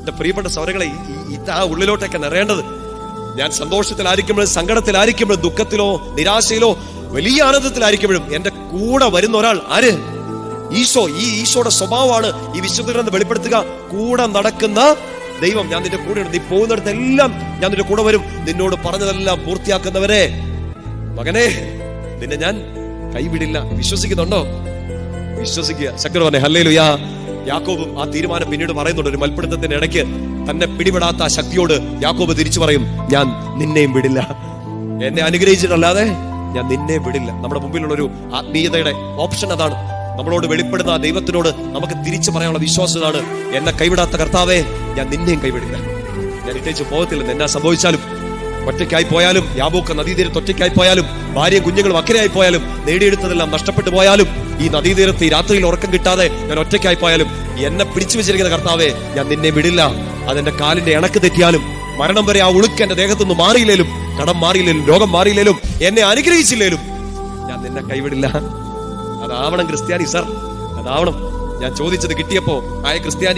എന്റെ പ്രിയപ്പെട്ട സൗരങ്ങളെ, ഇതാ ഉള്ളിലോട്ടൊക്കെ നിറയേണ്ടത്. ഞാൻ സന്തോഷത്തിലായിരിക്കുമ്പോഴും സങ്കടത്തിലായിരിക്കുമ്പോഴും ദുഃഖത്തിലോ നിരാശയിലോ വലിയ ആനന്ദത്തിലായിരിക്കുമ്പോഴും എന്റെ കൂടെ വരുന്ന ഒരാൾ ആര്? ഈശോ. ഈ ഈശോയുടെ സ്വഭാവമാണ് ഈ വിശുദ്ധരെന്ന് വെളിപ്പെടുത്തുക. കൂടെ നടക്കുന്ന ദൈവം. ഞാൻ നിന്റെ കൂടെ ഉണ്ട്. നീ പോകുന്നിടത്തെല്ലാം ഞാൻ നിന്റെ കൂടെ വരും. നിന്നോട് പറഞ്ഞതെല്ലാം പൂർത്തിയാക്കുന്നവരെ, മകനെ, നിന്നെ ഞാൻ കൈവിടില്ല. വിശ്വസിക്കുന്നുണ്ടോ? വിശ്വസിക്കുക. ശക്തി പറഞ്ഞേ ഹല്ലേലൂയ. യാക്കോബ് ആ തീരുമാനം പിന്നീട് പറയുന്നുണ്ട്. ഒരു മൽപ്പിടുത്തത്തിന്റെ ഇടയ്ക്ക് തന്നെ പിടിപെടാത്ത ആ ശക്തിയോട് യാക്കോബ് തിരിച്ചു പറയും, ഞാൻ നിന്നെയും വിടില്ല. എന്നെ അനുഗ്രഹിച്ചിട്ടല്ലാതെ ഞാൻ നിന്നെ വിടില്ല. നമ്മുടെ മുമ്പിലുള്ള ഒരു ആത്മീയതയുടെ ഓപ്ഷൻ അതാണ്. നമ്മളോട് വെളിപ്പെടുന്ന ദൈവത്തിനോട് നമുക്ക് തിരിച്ചു പറയാനുള്ള വിശ്വാസം ഇതാണ്, എന്നെ കൈവിടാത്ത കർത്താവേ, ഞാൻ നിന്നെയും കൈവിടില്ല. ഞാൻ ഇട്ടേച്ച് പോകത്തില്ല. എന്നാ സംഭവിച്ചാലും, ഒറ്റയ്ക്കായി പോയാലും, യാബോക്ക് നദീതീരത്ത് ഒറ്റയ്ക്കായി പോയാലും, ഭാര്യയും കുഞ്ഞുങ്ങളും അക്കരയായി പോയാലും, നേടിയെടുത്തതെല്ലാം നഷ്ടപ്പെട്ടു പോയാലും, ഈ നദീതീരത്ത് ഈ രാത്രിയിൽ ഉറക്കം കിട്ടാതെ ഞാൻ ഒറ്റയ്ക്കായി പോയാലും, എന്നെ പിടിച്ചു വെച്ചിരിക്കുന്ന കർത്താവേ, ഞാൻ നിന്നെ വിടില്ല. അതെന്റെ കാലിന്റെ ഇണക്ക് തെറ്റിയാലും, മരണം വരെ ആ ഉളുക്ക് എന്റെ ദേഹത്തുനിന്ന് മാറിയില്ലേലും, കടം മാറിയില്ലേലും, രോഗം മാറിയില്ലേലും, എന്നെ അനുഗ്രഹിച്ചില്ലേലും, ഞാൻ നിന്നെ കൈവിടില്ല. അതാവണം ക്രിസ്ത്യാനി സർ, അതാവണം. ഞാൻ ചോദിച്ചത് കിട്ടിയപ്പോ ആയ ക്രിസ്ത്യാനി